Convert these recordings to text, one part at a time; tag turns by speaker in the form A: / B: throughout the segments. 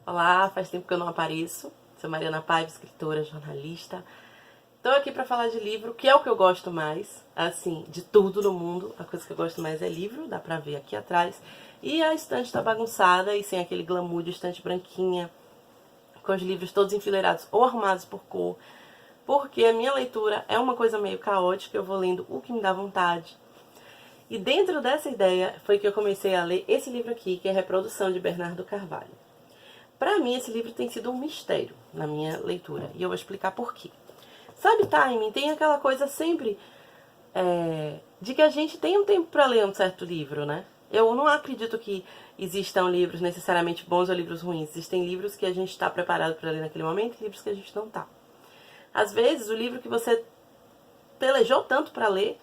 A: Olá, faz tempo que eu não apareço. Sou Mariana Paiva, escritora, jornalista. Estou aqui para falar de livro, que é o que eu gosto mais, assim, de tudo no mundo. A coisa que eu gosto mais é livro, dá pra ver aqui atrás. E a estante tá bagunçada e sem aquele glamour de estante branquinha, com os livros todos enfileirados ou arrumados por cor. Porque a minha leitura é uma coisa meio caótica, eu vou lendo o que me dá vontade. E dentro dessa ideia foi que eu comecei a ler esse livro aqui, que é Reprodução, de Bernardo Carvalho. Para mim, esse livro tem sido um mistério na minha leitura, e eu vou explicar por quê. Sabe, timing? Tem aquela coisa sempre de que a gente tem um tempo para ler um certo livro, né? Eu não acredito que existam livros necessariamente bons ou livros ruins. Existem livros que a gente está preparado para ler naquele momento e livros que a gente não está. Às vezes, o livro que você pelejou tanto para ler,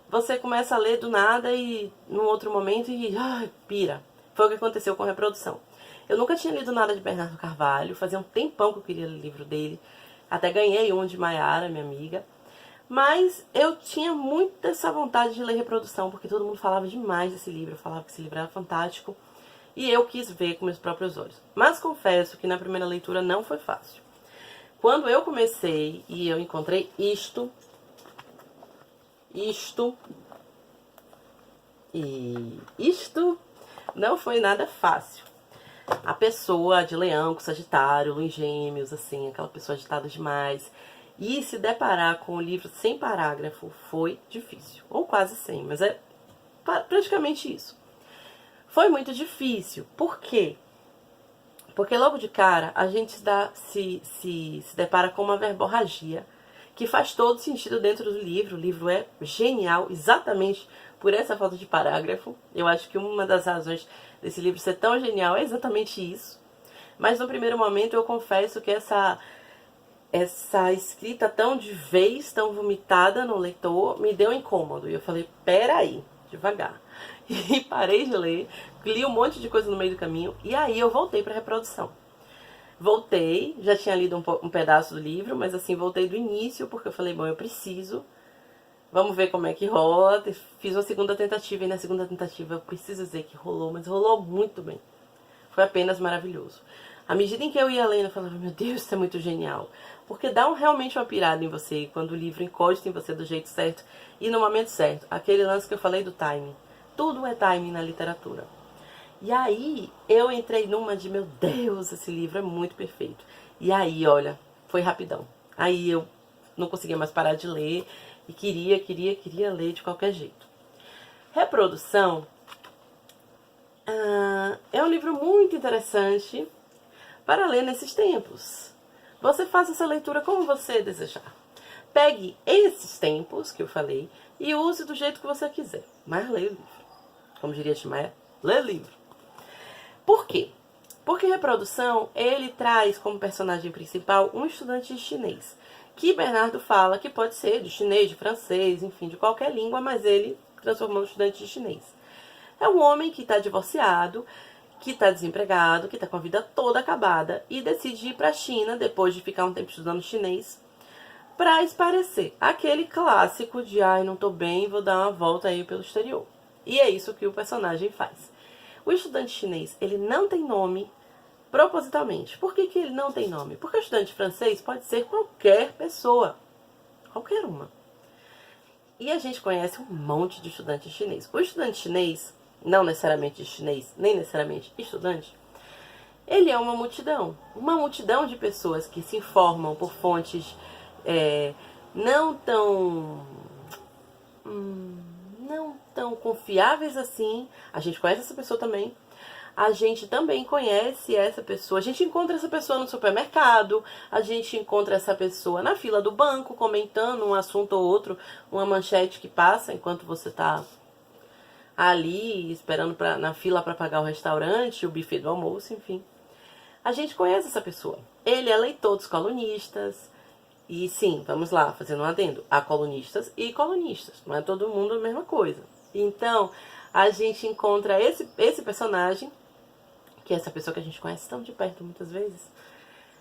A: você começa a ler do nada e num outro momento e pira. Foi o que aconteceu com a Reprodução. Eu nunca tinha lido nada de Bernardo Carvalho, fazia um tempão que eu queria ler o livro dele. Até ganhei um de Maiara, minha amiga. Mas eu tinha muito essa vontade de ler Reprodução, porque todo mundo falava demais desse livro, falava que esse livro era fantástico. E eu quis ver com meus próprios olhos. Mas confesso que na primeira leitura não foi fácil. Quando eu comecei e eu encontrei isto e isto não foi nada fácil. A pessoa de Leão com Sagitário, Lua em Gêmeos, assim, aquela pessoa agitada demais. E se deparar com o livro sem parágrafo foi difícil. Ou quase sem, mas é praticamente isso. Foi muito difícil. Por quê? Porque logo de cara a gente se depara com uma verborragia que faz todo sentido dentro do livro. O livro é genial, exatamente por essa falta de parágrafo. Eu acho que uma das razões desse livro ser tão genial é exatamente isso. Mas no primeiro momento eu confesso que essa escrita tão de vez, tão vomitada no leitor, me deu incômodo. E eu falei, peraí, devagar. E parei de ler, li um monte de coisa no meio do caminho, e aí eu voltei para a Reprodução. Voltei, já tinha lido um pedaço do livro, mas assim, voltei do início, porque eu falei, bom, eu preciso, vamos ver como é que rola. Fiz uma segunda tentativa, e na segunda tentativa eu preciso dizer que rolou, mas rolou muito bem. Foi apenas maravilhoso. À medida em que eu ia lendo, eu falava, meu Deus, isso é muito genial. Porque dá realmente uma pirada em você, quando o livro encosta em você do jeito certo e no momento certo. Aquele lance que eu falei do timing. Tudo é timing na literatura. E aí eu entrei numa de, meu Deus, esse livro é muito perfeito. E aí, olha, foi rapidão. Aí eu não conseguia mais parar de ler e queria ler de qualquer jeito. Reprodução é um livro muito interessante para ler nesses tempos. Você faça essa leitura como você desejar. Pegue esses tempos que eu falei e use do jeito que você quiser. Mas leia o livro. Como diria Timaya, lê livro. Por quê? Porque Reprodução, ele traz como personagem principal um estudante de chinês. Que Bernardo fala que pode ser de chinês, de francês, enfim, de qualquer língua, mas ele transformou um estudante de chinês. É um homem que está divorciado, que está desempregado, que está com a vida toda acabada e decide ir para a China, depois de ficar um tempo estudando chinês, para esparecer. Aquele clássico de, ai, não tô bem, vou dar uma volta aí pelo exterior. E é isso que o personagem faz. O estudante chinês, ele não tem nome propositalmente. Por que ele não tem nome? Porque o estudante francês pode ser qualquer pessoa. Qualquer uma. E a gente conhece um monte de estudante chinês. O estudante chinês, não necessariamente chinês, nem necessariamente estudante, ele é uma multidão de pessoas que se informam por fontes não tão confiáveis assim. A gente conhece essa pessoa também. A gente também conhece essa pessoa. A gente encontra essa pessoa no supermercado. A gente encontra essa pessoa na fila do banco, comentando um assunto ou outro, uma manchete que passa enquanto você está ali esperando na fila para pagar o restaurante, o buffet do almoço, enfim. A gente conhece essa pessoa. Ele é leitor dos colunistas. E sim, vamos lá, fazendo um adendo. Há colunistas e colunistas. Não é todo mundo a mesma coisa. Então, a gente encontra esse personagem, que é essa pessoa que a gente conhece tão de perto muitas vezes,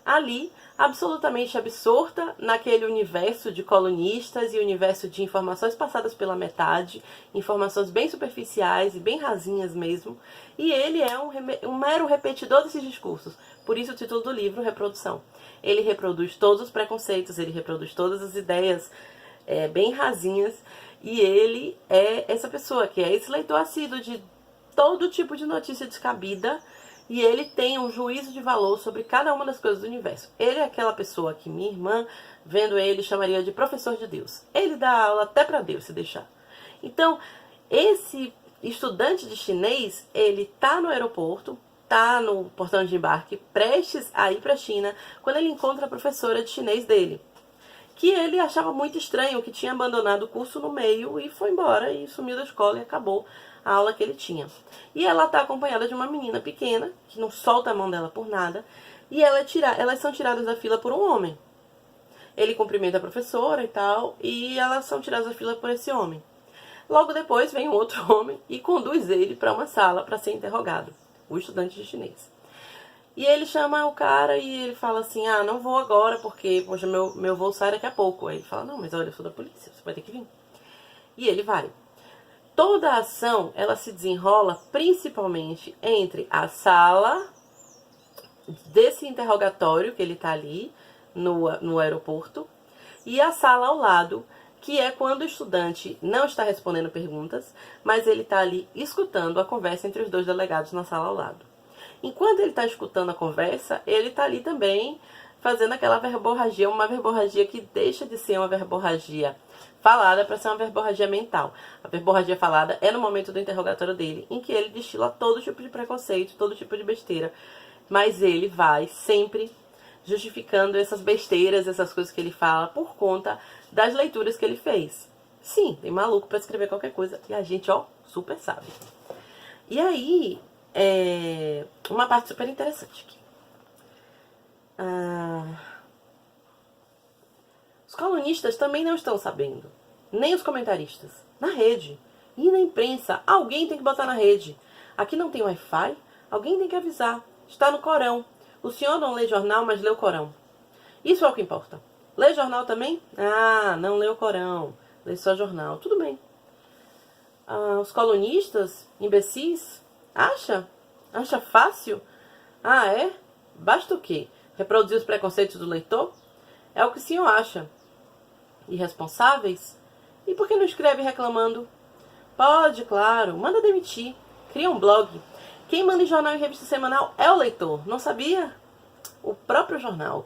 A: ali absolutamente absorta naquele universo de colunistas e universo de informações passadas pela metade, informações bem superficiais e bem rasinhas mesmo, e ele é um mero repetidor desses discursos. Por isso o título do livro, Reprodução. Ele reproduz todos os preconceitos, ele reproduz todas as ideias bem rasinhas, e ele é essa pessoa que é esse leitor assíduo de todo tipo de notícia descabida, e ele tem um juízo de valor sobre cada uma das coisas do universo. Ele é aquela pessoa que minha irmã, vendo ele, chamaria de professor de Deus. Ele dá aula até para Deus, se deixar. Então, esse estudante de chinês, ele tá no aeroporto, tá no portão de embarque, prestes a ir para a China, quando ele encontra a professora de chinês dele, que ele achava muito estranho, que tinha abandonado o curso no meio e foi embora e sumiu da escola e acabou a aula que ele tinha. E ela está acompanhada de uma menina pequena, que não solta a mão dela por nada, e elas são tiradas da fila por um homem. Ele cumprimenta a professora e tal, e elas são tiradas da fila por esse homem. Logo depois vem um outro homem e conduz ele para uma sala para ser interrogado, o estudante de chinês. E ele chama o cara e ele fala assim, não vou agora porque poxa, meu voo sai daqui a pouco. Aí ele fala, não, mas olha, eu sou da polícia, você vai ter que vir. E ele vai. Toda a ação, ela se desenrola principalmente entre a sala desse interrogatório, que ele está ali no aeroporto, e a sala ao lado, que é quando o estudante não está respondendo perguntas, mas ele está ali escutando a conversa entre os dois delegados na sala ao lado. Enquanto ele está escutando a conversa, ele está ali também fazendo aquela verborragia, uma verborragia que deixa de ser uma verborragia falada para ser uma verborragia mental. A verborragia falada é no momento do interrogatório dele, em que ele destila todo tipo de preconceito, todo tipo de besteira, mas ele vai sempre justificando essas besteiras, essas coisas que ele fala por conta das leituras que ele fez. Sim, tem maluco para escrever qualquer coisa e a gente, super sabe. E aí, uma parte super interessante aqui. Os colunistas também não estão sabendo, nem os comentaristas, na rede e na imprensa. Alguém tem que botar na rede. Aqui não tem Wi-Fi, alguém tem que avisar. Está no Corão. O senhor não lê jornal, mas lê o Corão. Isso é o que importa. Lê jornal também? Não lê o Corão, lê só jornal. Tudo bem. Os colunistas, imbecis, acha fácil? É? Basta o quê? Reproduzir os preconceitos do leitor? É o que o senhor acha. Irresponsáveis? E por que não escreve reclamando? Pode, claro. Manda demitir. Cria um blog. Quem manda em jornal e revista semanal é o leitor. Não sabia? O próprio jornal.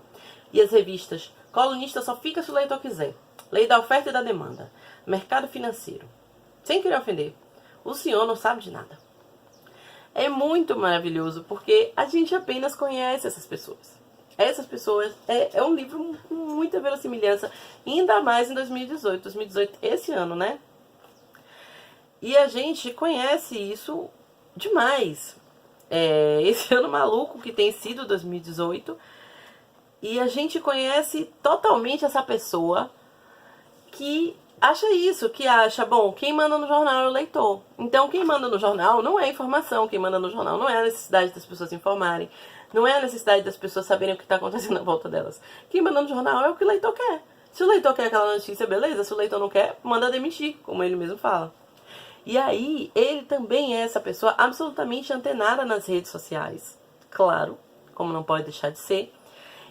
A: E as revistas? Colunista só fica se o leitor quiser. Lei da oferta e da demanda. Mercado financeiro. Sem querer ofender. O senhor não sabe de nada. É muito maravilhoso porque a gente apenas conhece essas pessoas. Essas pessoas, é um livro com muita verossimilhança, ainda mais em 2018, esse ano, né? E a gente conhece isso demais. Esse ano maluco que tem sido 2018, e a gente conhece totalmente essa pessoa que acha isso, que acha, bom, quem manda no jornal é o leitor. Então quem manda no jornal não é informação, quem manda no jornal não é a necessidade das pessoas se informarem, não é a necessidade das pessoas saberem o que está acontecendo à volta delas. Quem manda no jornal é o que o leitor quer. Se o leitor quer aquela notícia, beleza. Se o leitor não quer, manda demitir, como ele mesmo fala. E aí, ele também é essa pessoa absolutamente antenada nas redes sociais. Claro, como não pode deixar de ser.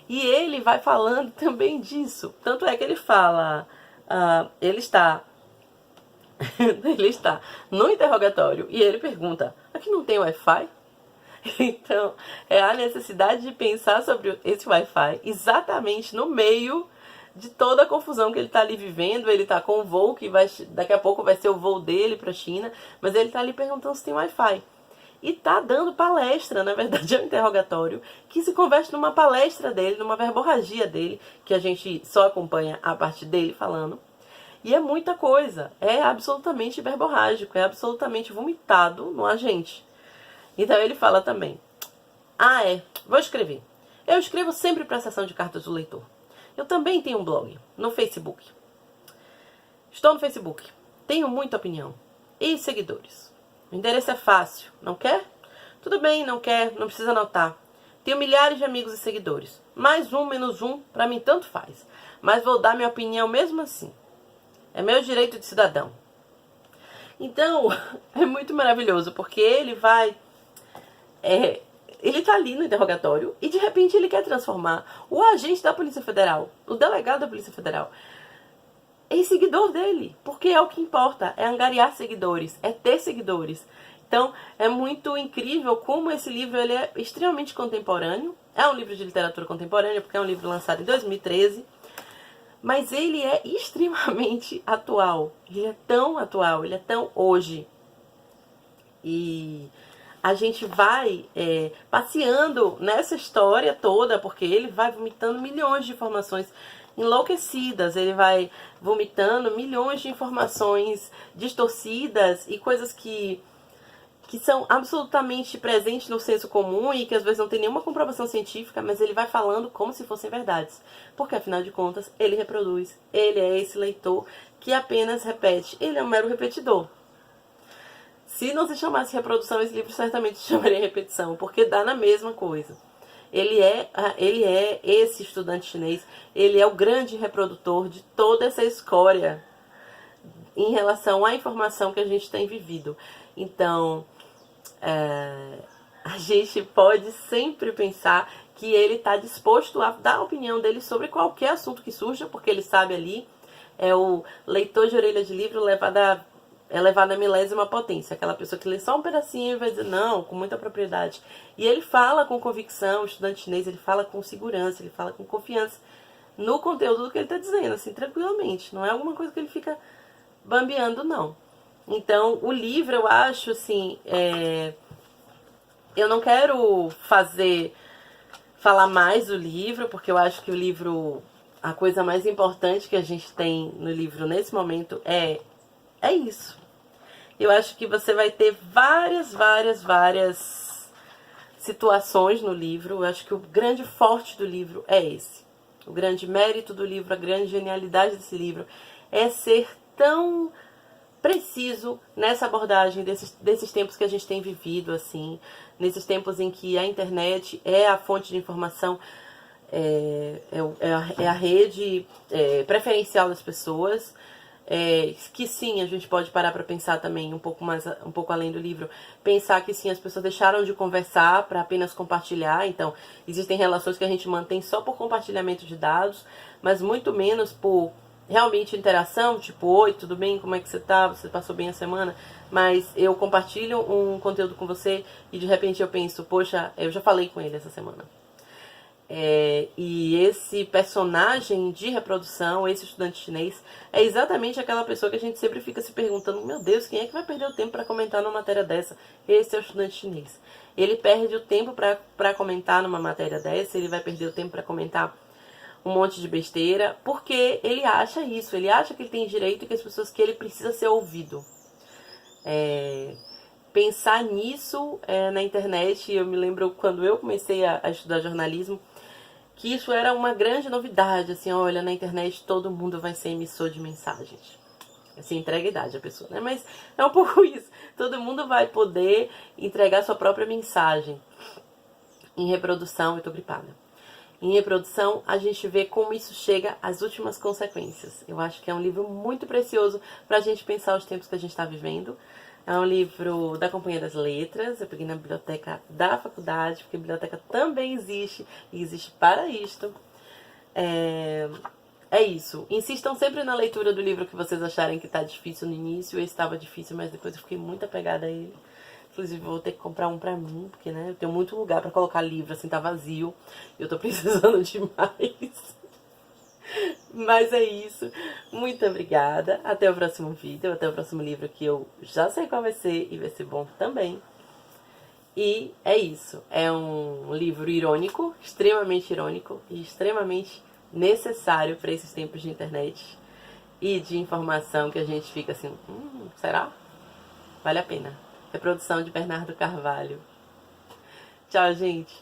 A: E ele vai falando também disso. Tanto é que ele fala... ele está no interrogatório e ele pergunta, aqui não tem Wi-Fi? Então, é a necessidade de pensar sobre esse Wi-Fi exatamente no meio de toda a confusão que ele está ali vivendo. Ele está com o voo que daqui a pouco vai ser o voo dele para a China, mas ele está ali perguntando se tem Wi-Fi. E está dando palestra, na verdade é um interrogatório, que se converte numa palestra dele, numa verborragia dele, que a gente só acompanha a parte dele falando. E é muita coisa, é absolutamente verborrágico, é absolutamente vomitado no agente. Então ele fala também, vou escrever. Eu escrevo sempre para a seção de cartas do leitor. Eu também tenho um blog no Facebook. Estou no Facebook, tenho muita opinião e seguidores. O endereço é fácil, não quer? Tudo bem, não quer, não precisa anotar. Tenho milhares de amigos e seguidores. Mais um, menos um, pra mim tanto faz. Mas vou dar minha opinião mesmo assim. É meu direito de cidadão. Então, é muito maravilhoso, porque ele vai... ele tá ali no interrogatório e de repente ele quer transformar o agente da Polícia Federal, o delegado da Polícia Federal, em seguidor dele. Porque é o que importa, é angariar seguidores, é ter seguidores. Então, é muito incrível como esse livro ele é extremamente contemporâneo. É um livro de literatura contemporânea, porque é um livro lançado em 2013. Mas ele é extremamente atual. Ele é tão atual, ele é tão hoje. E a gente vai passeando nessa história toda, porque ele vai vomitando milhões de informações enlouquecidas. Ele vai vomitando milhões de informações distorcidas e coisas que são absolutamente presentes no senso comum e que às vezes não tem nenhuma comprovação científica, mas ele vai falando como se fossem verdades. Porque, afinal de contas, ele reproduz. Ele é esse leitor que apenas repete. Ele é um mero repetidor. Se não se chamasse reprodução, esse livro certamente se chamaria repetição, porque dá na mesma coisa. Ele é esse estudante chinês, ele é o grande reprodutor de toda essa escória em relação à informação que a gente tem vivido. Então, a gente pode sempre pensar que ele está disposto a dar a opinião dele sobre qualquer assunto que surja, porque ele sabe ali, é o leitor de orelha de livro levado à milésima potência, aquela pessoa que lê só um pedacinho e vai dizer não, com muita propriedade. E ele fala com convicção, o estudante chinês, ele fala com segurança, ele fala com confiança no conteúdo que ele está dizendo, assim, tranquilamente. Não é alguma coisa que ele fica bambeando, não. Então, o livro, eu acho, assim, eu não quero falar mais do livro, porque eu acho que o livro, a coisa mais importante que a gente tem no livro nesse momento é isso. Eu acho que você vai ter várias situações no livro. Eu acho que o grande forte do livro é esse. O grande mérito do livro, a grande genialidade desse livro é ser tão preciso nessa abordagem desses tempos que a gente tem vivido, assim, nesses tempos em que a internet é a fonte de informação, é a rede preferencial das pessoas, que sim, a gente pode parar para pensar também um pouco além do livro, pensar que sim, as pessoas deixaram de conversar para apenas compartilhar. Então, existem relações que a gente mantém só por compartilhamento de dados, mas muito menos por realmente interação, tipo, oi, tudo bem, como é que você tá? Você passou bem a semana? Mas eu compartilho um conteúdo com você e de repente eu penso, poxa, eu já falei com ele essa semana. E esse personagem de reprodução, esse estudante chinês, é exatamente aquela pessoa que a gente sempre fica se perguntando, meu Deus, quem é que vai perder o tempo para comentar numa matéria dessa? Esse é o estudante chinês. Ele perde o tempo para comentar numa matéria dessa, ele vai perder o tempo para comentar um monte de besteira, porque ele acha isso, ele acha que ele tem direito e que ele precisa ser ouvido. Pensar nisso na internet, eu me lembro quando eu comecei a estudar jornalismo, que isso era uma grande novidade, assim, olha, na internet todo mundo vai ser emissor de mensagens. Assim, entrega a idade a pessoa, né? Mas é um pouco isso. Todo mundo vai poder entregar sua própria mensagem. Em reprodução, eu tô gripada. Em reprodução, a gente vê como isso chega às últimas consequências. Eu acho que é um livro muito precioso para a gente pensar os tempos que a gente está vivendo. É um livro da Companhia das Letras. Eu peguei na biblioteca da faculdade, porque a biblioteca também existe, e existe para isto. É isso. Insistam sempre na leitura do livro que vocês acharem que está difícil no início. Esse estava difícil, mas depois eu fiquei muito apegada a ele. Inclusive, vou ter que comprar um pra mim, porque, né, eu tenho muito lugar pra colocar livro, assim, tá vazio. E eu tô precisando demais. Mas é isso. Muito obrigada. Até o próximo vídeo, até o próximo livro, que eu já sei qual vai ser e vai ser bom também. E é isso. É um livro irônico, extremamente irônico e extremamente necessário para esses tempos de internet e de informação que a gente fica assim, será? Vale a pena. Reprodução de Bernardo Carvalho. Tchau, gente.